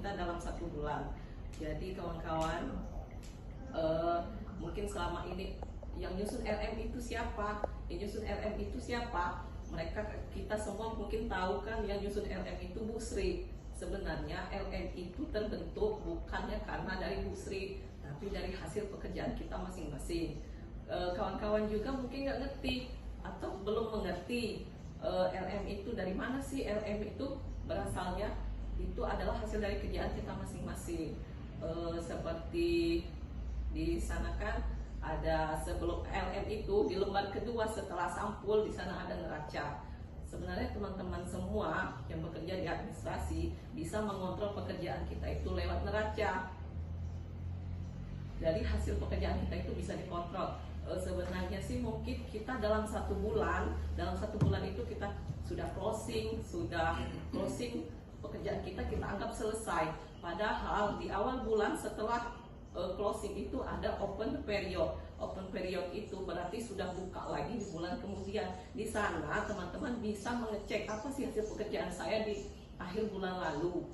kita dalam 1 bulan. Jadi kawan-kawan, mungkin selama ini yang nyusun RM itu siapa? Yang nyusun RM itu siapa? Kita semua mungkin tahu kan, yang nyusun RM itu Bu Sri. Sebenarnya RM itu terbentuk bukannya karena dari Bu Sri, tapi dari hasil pekerjaan kita masing-masing. Kawan-kawan juga mungkin nggak ngerti atau belum mengerti RM itu dari mana sih. RM itu berasalnya itu adalah hasil dari kerjaan kita masing-masing. Seperti di sana kan ada sebelum LM itu di lembar kedua setelah sampul, di sana ada neraca. Sebenarnya teman-teman semua yang bekerja di administrasi bisa mengontrol pekerjaan kita itu lewat neraca. Dari hasil pekerjaan kita itu bisa dikontrol. Sebenarnya sih mungkin kita dalam 1 bulan itu kita sudah closing pekerjaan kita anggap selesai. Padahal di awal bulan setelah closing itu ada open period. Open period itu berarti sudah buka lagi di bulan kemudian. Di sana teman-teman bisa mengecek apa sih hasil pekerjaan saya di akhir bulan lalu.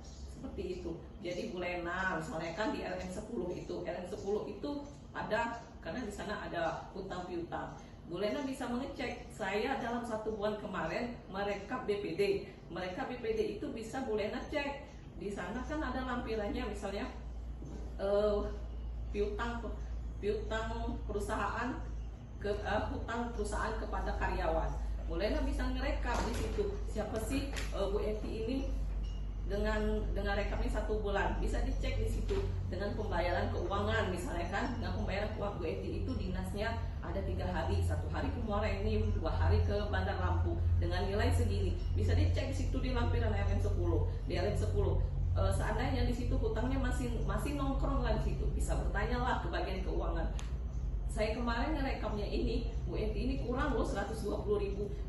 Seperti itu. Jadi Bu Lena misalnya kan di LM10 itu ada, karena di sana ada hutang piutang. Bu Lena bisa mengecek saya dalam 1 bulan kemarin merekap BPD. Merekap BPD itu bisa Bu Lena cek. Di sana kan ada lampirannya, misalnya piutang perusahaan hutang perusahaan kepada karyawan. Bu Lena bisa ngerekap di situ siapa sih Bu Eti ini dengan rekapnya 1 bulan, bisa dicek di situ. Dengan pembayaran keuangan misalnya kan, dengan pembayaran keuangan Bu Eti itu dinasnya ada 3 hari, 1 hari ke Muara Enim, 2 hari ke Bandar Lampung dengan nilai segini, bisa dicek di situ di lampiran LM10. Di LM10 seandainya di situ hutangnya masih nongkrong lah di situ, bisa bertanyalah ke bagian keuangan. Saya kemarin ngerekamnya ini, Bu Eti ini kurang loh 120.000,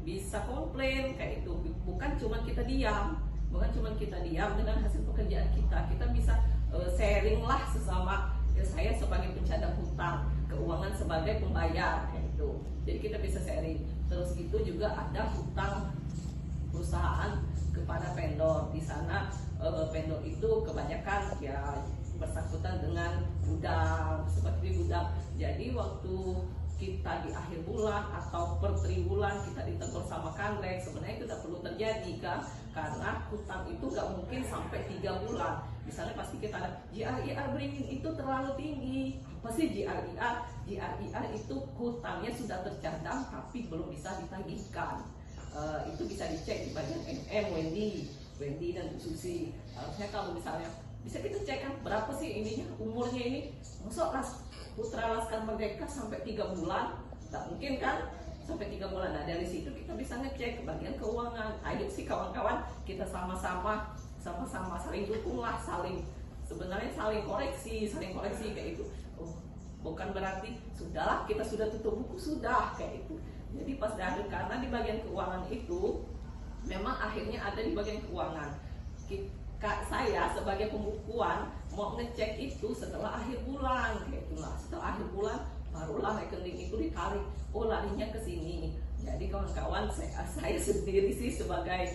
bisa komplain kayak itu. Bukan cuma kita diam dengan hasil pekerjaan kita bisa sharing lah sesama. Saya sebagai pencadang hutang, keuangan sebagai pembayar kayak itu. Jadi kita bisa sharing. Terus itu juga ada hutang perusahaan kepada vendor. Di sana vendor itu kebanyakan ya bersangkutan dengan gudang, seperti gudang. Jadi waktu kita di akhir bulan atau per triwulan kita ditegur sama Kanlek, sebenarnya itu tidak perlu terjadi kan, karena hutang itu nggak mungkin sampai 3 bulan. Misalnya pasti kita ada GRIR beringin itu terlalu tinggi. Apa sih GRIR? GRIR itu hutangnya sudah tercadang tapi belum bisa ditagihkan. Itu bisa dicek di bagian Wendy dan Bu Susi. Harusnya kalau misalnya bisa kita cek kan berapa sih ininya, umurnya ini. Masuk Putra Laskar Merdeka sampai 3 bulan, tak mungkin kan sampai 3 bulan. Nah dari situ kita bisa ngecek ke bagian keuangan. Ayo sih kawan-kawan, kita sama-sama saling dukung lah, sebenarnya saling koreksi kayak itu. Bukan berarti sudahlah kita sudah tutup buku sudah kayak itu. Jadi pas dari karena di bagian keuangan itu memang akhirnya ada di bagian keuangan. Saya sebagai pembukuan mau ngecek itu setelah akhir bulan kayak itulah. Setelah akhir bulan barulah rekening itu ditarik, oh larinya ke sini. Jadi kawan-kawan, saya sendiri sih sebagai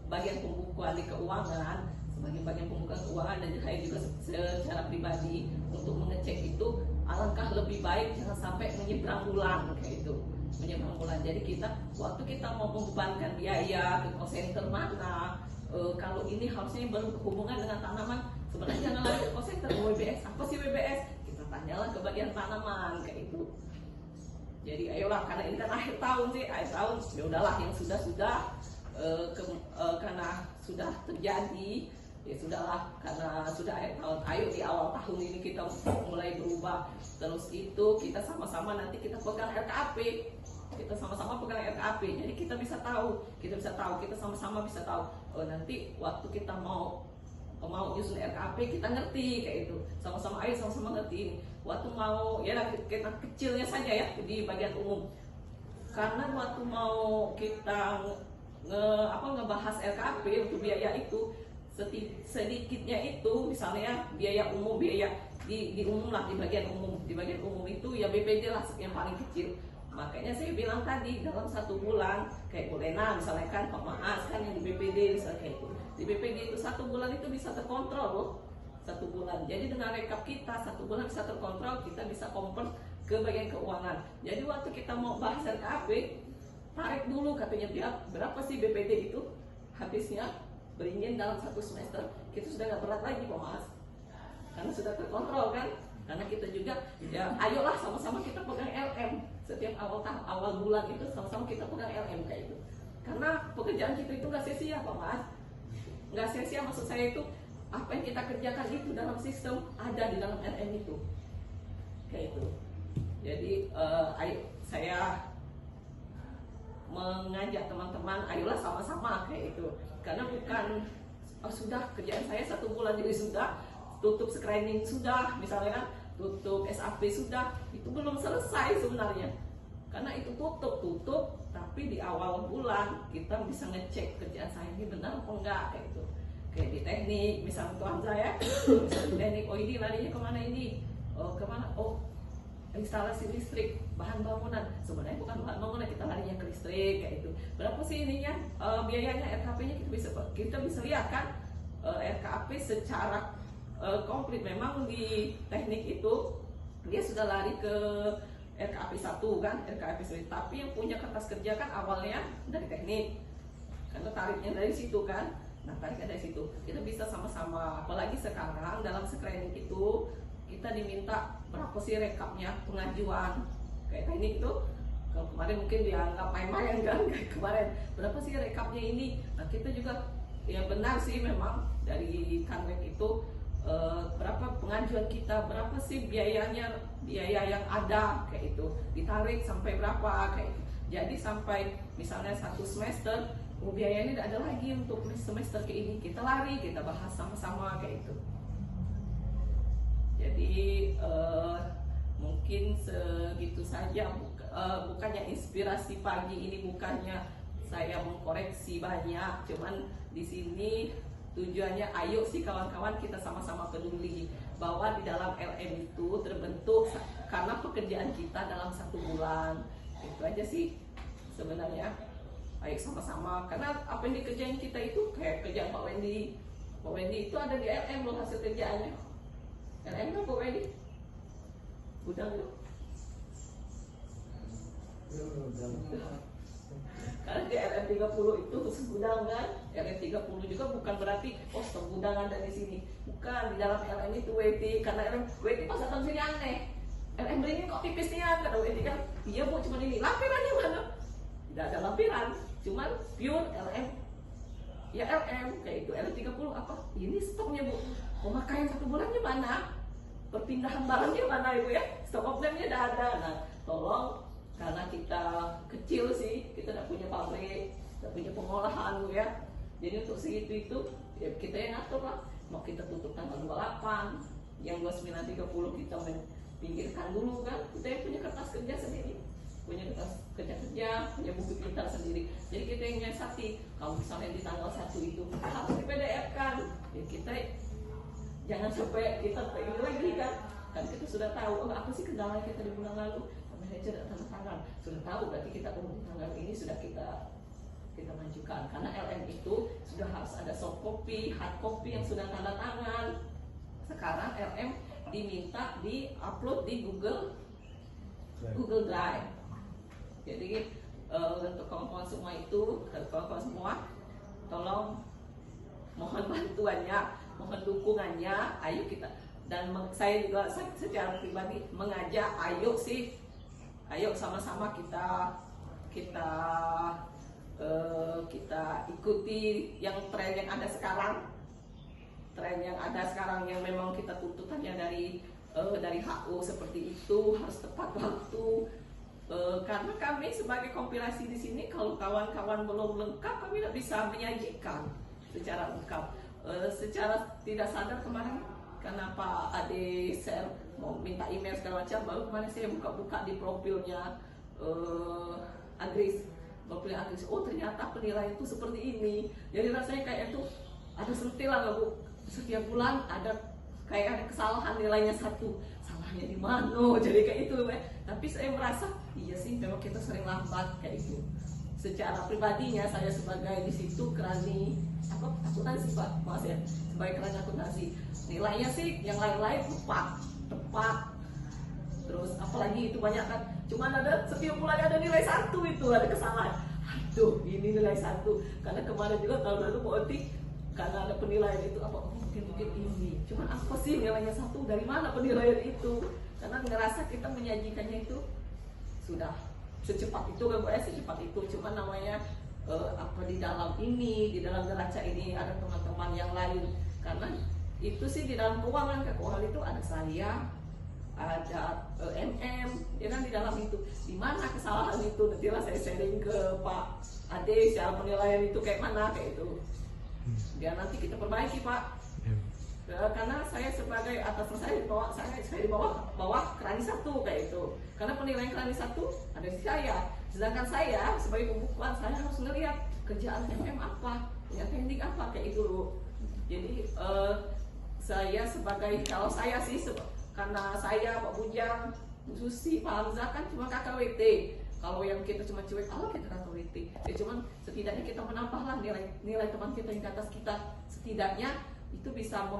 bagian pembukuan di keuangan, sebagai bagian pembukuan keuangan, dan saya juga secara pribadi untuk mengecek itu alangkah lebih baik jangan sampai menyeberang bulan kayak itu. Menyeberang bulan. Jadi waktu kita mau membebankan biaya ke call center mana, kalau ini harusnya berhubungan dengan tanaman, sebenarnya jangan lari ke call center. WBS, apa sih WBS? Kita tanyalah ke bagian tanaman kayak itu. Jadi ayolah, karena ini kan akhir tahun, ya udahlah yang sudah karena sudah terjadi, ya sudahlah, karena sudah akhir tahun. Ayo di awal tahun ini kita mulai berubah. Terus itu kita sama-sama nanti kita pegang RKAP. Jadi kita bisa tahu, kita sama-sama bisa tahu. Nanti waktu kita mau nyusun RKAP kita ngerti kayak itu. Sama-sama ngerti ini. Waktu mau kita kecilnya saja ya di bagian umum. Karena waktu mau kita ngebahas RKAP untuk biaya itu, sedikitnya itu misalnya biaya umum, biaya di umum lah, di bagian umum itu ya BPD lah yang paling kecil. Makanya saya bilang tadi dalam 1 bulan kayak Bu Lena misalnya kan, Pak Maas kan yang di BPD misalnya kayak itu, di BPD itu 1 bulan itu bisa terkontrol loh, 1 bulan. Jadi dengan rekap kita 1 bulan bisa terkontrol, kita bisa convert ke bagian keuangan. Jadi waktu kita mau bahas RKAP, tarik dulu katanya dia berapa sih BPD itu habisnya beringin dalam 1 semester, kita sudah nggak berat lagi Pak Mas, karena sudah terkontrol kan. Karena kita juga ya ayolah sama-sama kita pegang LM setiap awal bulan itu, sama-sama kita pegang LM kayak itu. Karena pekerjaan kita itu nggak sia-sia Pak Mas, nggak sia-sia, maksud saya itu apa yang kita kerjakan itu dalam sistem ada di dalam LM itu kayak itu. Jadi ayo saya mengajak teman-teman, ayolah sama-sama kayak itu. Karena bukan sudah kerjaan saya 1 bulan jadi sudah tutup screening sudah, misalnya kan tutup SAP sudah, itu belum selesai sebenarnya. Karena itu tutup, tapi di awal bulan kita bisa ngecek kerjaan saya ini benar apa enggak kayak itu. Kayak di teknik, misalnya Tuhan saya, misalnya di teknik, oh ini larinya kemana ini, kemana, oh instalasi listrik, bahan bangunan, sebenarnya bukan bahan bangunan, kita larinya ke listrik kayak itu. Berapa sih ininya biayanya, RKP-nya kita bisa lihat kan, RKP secara komplit. Memang di teknik itu dia sudah lari ke RKP 1 kan, RKP 1, tapi yang punya kertas kerja kan awalnya dari teknik, karena tarifnya dari situ kan. Nah tarifnya dari situ kita bisa sama-sama, apalagi sekarang dalam screening itu kita diminta berapa sih rekapnya pengajuan kayak teknik itu. Kalau kemarin mungkin dianggap main-main kan, kayak kemarin berapa sih rekapnya ini. Nah kita juga yang benar sih memang dari Kanwek itu berapa pengajuan kita, berapa sih biayanya, biaya yang ada kayak itu, ditarik sampai berapa kayak itu. Jadi sampai misalnya 1 semester, biayanya tidak ada lagi untuk semester ke ini, kita lari, kita bahas sama-sama kayak itu. Jadi mungkin segitu saja, bukannya inspirasi pagi ini, bukannya saya mengkoreksi banyak, cuman di sini tujuannya ayo sih kawan-kawan kita sama-sama peduli bahwa di dalam LM itu terbentuk karena pekerjaan kita dalam 1 bulan. Itu aja sih sebenarnya. Ayo sama-sama, karena apa yang dikerjain kita itu kayak kerjaan Pak Wendy. Pak Wendy itu ada di LM loh hasil kerjaannya. LM kan Pak Wendy? Gudang loh. Karena di LM 30 itu khusus gudang kan. LM 30 juga bukan berarti stok gudang ada di sini. Bukan, di dalam LM itu WT, karena LM WT pas datang sini aneh. LM ini kok tipisnya, kata WT kan. Iya Bu, cuma ini. Lampirannya mana? Tidak ada lampiran, cuman pure LM. Ya LM kayak itu. LM 30 apa? Ini stoknya Bu. Pemakaian 1 bulannya mana? Perpindahan barangnya mana Ibu ya? Stok offline-nya tidak ada. Nah, tolong, karena kita kecil sih, kita tidak punya pabrik, tidak punya pengolahan Bu ya. Jadi untuk segitu itu ya kita yang ngatur lah. Mau kita tutup tanggal 28, yang 29, 30 kita pinggirkan dulu kan. Kita yang punya kertas kerja sendiri, punya kertas kerja, punya buku pintar sendiri. Jadi kita yang nyiasati. Kalau misalnya di tanggal 1 itu harus di PDF kan, ya kita jangan sampai kita ini lagi kan. Kan kita sudah tahu apa sih kendala kita di bulan lalu. Manajer tanda tangan sudah tahu, berarti kita tanggal ini sudah kita majukan. Karena LM itu sudah harus ada soft copy, hard copy yang sudah tanda tangan. Sekarang LM diminta di upload di Google Drive. Jadi untuk kawan-kawan semua itu, kawan-kawan semua, tolong mohon bantuannya, mohon dukungannya. Ayo kita, dan saya juga secara pribadi mengajak, ayo sama-sama kita ikuti yang tren yang ada sekarang. Tren yang ada sekarang yang memang kita tuntutannya dari HO seperti itu, harus tepat waktu. Karena kami sebagai kompilasi di sini, kalau kawan-kawan belum lengkap, kami tidak bisa menyajikan secara lengkap. Secara tidak sadar kemarin, karena Pak Ade share mau minta email segala macam, baru kemarin saya buka-buka di profilnya Agris, profilnya Agris. Oh ternyata penilaian itu seperti ini. Jadi rasanya kayak itu ada sentilan lah Bu. Setiap bulan ada kayak ada kesalahan nilainya 1, salahnya di mana, jadi kayak itu. Tapi saya merasa iya sih memang kita sering lambat kayak itu. Secara pribadinya saya sebagai di situ kerani akuntansi Pak, maaf ya, sebagai kerani akuntansi, nilainya sih yang lain-lain tepat. Terus apalagi itu banyak kan, cuman ada setiap bulan ada nilai 1 itu ada kesalahan. Aduh, ini nilai 1. Karena kemarin juga tahun lalu Bu Oti karena ada penilaian itu mungkin ini. Cuman apa sih nilainya 1? Dari mana penilaian itu? Karena ngerasa kita menyajikannya itu sudah secepat itu kan Bu ya, secepat itu. Cuman namanya di dalam ini, di dalam neraca ini ada teman-teman yang lain. Karena itu sih di dalam keuangan itu ada saya, ada ya kan di dalam itu. Di mana kesalahan itu? Nantilah saya sharing ke Pak Ade secara penilaian itu kayak mana kayak itu. Biar nanti kita perbaiki Pak. Karena saya sebagai atasan saya di bawah kerani 1 kayak itu. Karena penilaian kerani 1 ada di saya. Sedangkan saya sebagai pembukuan saya harus ngelihat kerjaan MM apa, ya teknik apa kayak itu loh. Jadi saya sebagai, kalau saya sih karena saya Pak Bujang, Bu Susi, Pak Hamzah kan cuma KKWT. Kalau yang kita cuma cuek, kita KKWT. Ya cuman setidaknya kita menambahlah nilai teman kita yang di atas kita. Setidaknya itu bisa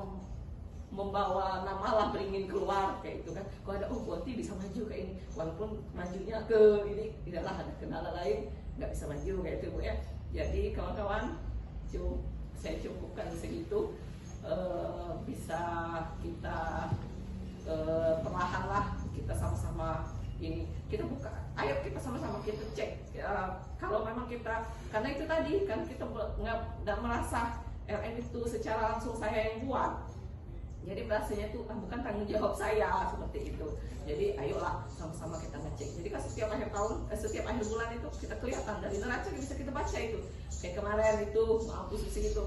membawa nama lah beringin keluar kayak itu kan. Kalau ada Boti bisa maju kayak ini, walaupun majunya ke ini tidaklah ada kendala lain, nggak bisa maju kayak itu Bu ya. Jadi kawan-kawan, saya cukupkan segitu. Bisa kita perlahan lah kita sama-sama ini kita buka, ayo kita sama-sama kita cek kalau memang kita, karena itu tadi kan kita nggak merasa LM itu secara langsung saya yang buat, jadi rasanya itu bukan tanggung jawab saya seperti itu. Jadi ayolah sama-sama kita ngecek. Jadi kan setiap akhir tahun, setiap akhir bulan itu kita kelihatan dari neraca bisa kita baca itu. Kayak kemarin itu maaf posisi itu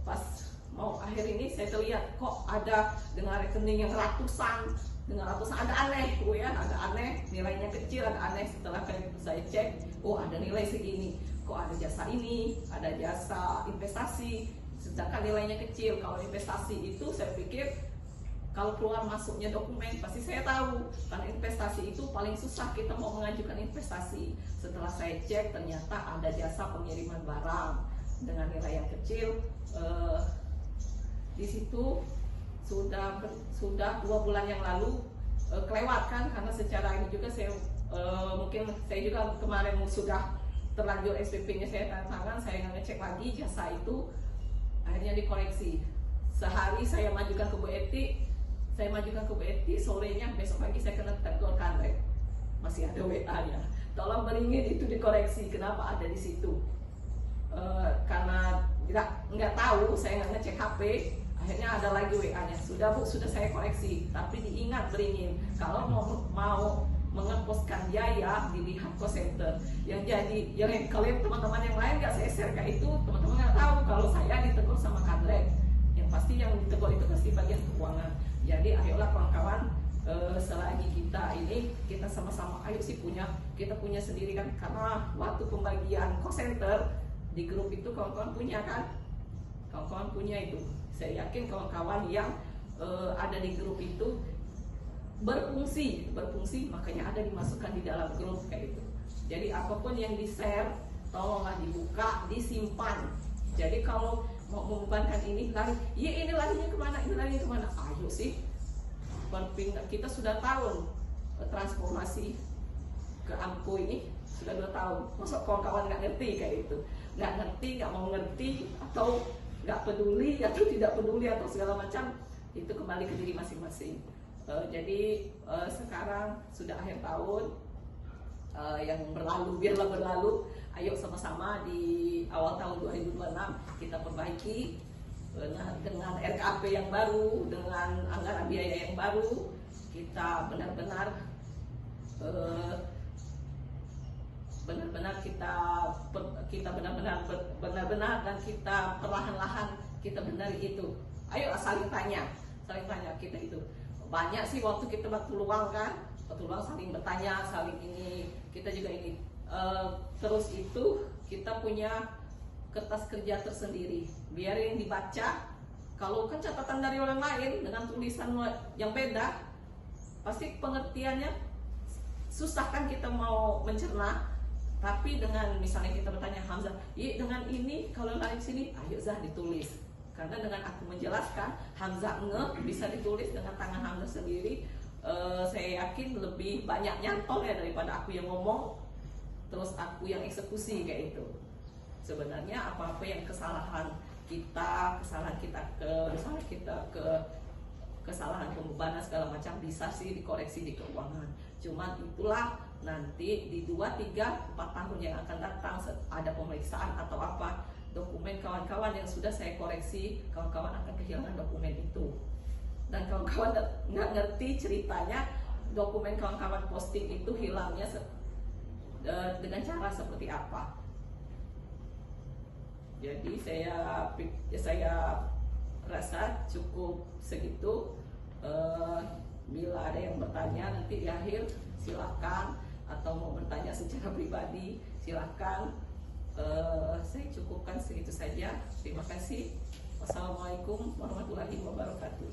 pas mau akhir ini saya terlihat kok ada dengan rekening yang ratusan ada aneh Bu ya, ada aneh, nilainya kecil, ada aneh. Setelah saya cek, ada nilai segini, kok ada jasa ini, ada jasa investasi, sedangkan nilainya kecil. Kalau investasi itu saya pikir kalau keluar masuknya dokumen pasti saya tahu, karena investasi itu paling susah kita mau mengajukan investasi. Setelah saya cek ternyata ada jasa pengiriman barang dengan nilai yang kecil. Di situ sudah 2 bulan yang lalu kelewatkan, karena secara ini juga saya mungkin saya juga kemarin sudah terlanjur SPP-nya saya tanda tangan, saya nggak ngecek lagi jasa itu, akhirnya dikoreksi. Sehari saya majukan ke Bu Eti, sorenya besok pagi saya kena tegur kantrek, masih ada WA-nya, tolong beringin itu dikoreksi, kenapa ada di situ. Karena nggak tahu, saya nggak ngecek HP, akhirnya ada lagi WA-nya, sudah Bu, sudah saya koreksi, tapi diingat beringin kalau mau mengepuskan biaya dilihat cost center. Yang jadi yang kalian teman-teman yang lain nggak saya share kayak itu, teman-teman nggak tahu kalau saya ditegur sama kadrek, yang pasti yang ditegur itu pasti bagian keuangan. Jadi ayolah kawan-kawan, selagi kita ini kita sama-sama ayo sih kita punya sendiri kan, karena waktu pembagian cost center di grup itu kawan-kawan punya kan, kawan-kawan punya itu. Saya yakin kawan-kawan yang ada di grup itu berfungsi, makanya ada dimasukkan di dalam grup kayak itu. Jadi apapun yang di-share tolonglah dibuka, disimpan. Jadi kalau mau membebankan ini larinya kemana, ayo sih berpindah. Kita sudah tahun transformasi ke Amko ini sudah 2 tahun. Masa kawan-kawan nggak ngerti kayak itu, nggak mau ngerti, atau nggak peduli atau tidak peduli atau segala macam, itu kembali ke diri masing-masing. Jadi sekarang sudah akhir tahun, yang biarlah berlalu. Ayo sama-sama di awal tahun 2026 kita perbaiki dengan RKAP yang baru, dengan anggaran biaya yang baru. Kita benar-benar dan kita perlahan-lahan kita benar itu. Ayo saling tanya kita itu. Banyak sih waktu kita waktu luang saling bertanya, saling ini, kita juga ini. Terus itu kita punya kertas kerja tersendiri, biar yang dibaca Kalau kan catatan dari orang lain dengan tulisan yang beda, pasti pengertiannya susah kan kita mau mencerna. Tapi dengan misalnya kita bertanya Hamzah, iya dengan ini kalau lain sini, ayo Zah ditulis. Karena dengan aku menjelaskan, Hamzah bisa ditulis dengan tangan Hamzah sendiri. Saya yakin lebih banyak nyantol ya daripada aku yang ngomong, terus aku yang eksekusi kayak itu. Sebenarnya apa-apa yang kesalahan kita misalnya kita kesalahan pembebanan segala macam bisa sih dikoreksi di keuangan. Cuman itulah nanti di 2, 3, 4 tahun yang akan datang ada pemeriksaan atau apa, dokumen kawan-kawan yang sudah saya koreksi, kawan-kawan akan kehilangan dokumen itu. Dan kawan-kawan nggak ngerti ceritanya dokumen kawan-kawan posting itu hilangnya dengan cara seperti apa. Jadi saya rasa cukup segitu. Bila ada yang bertanya nanti di akhir silakan, atau mau bertanya secara pribadi silakan. Saya cukupkan segitu saja. Terima kasih. Wassalamualaikum warahmatullahi wabarakatuh.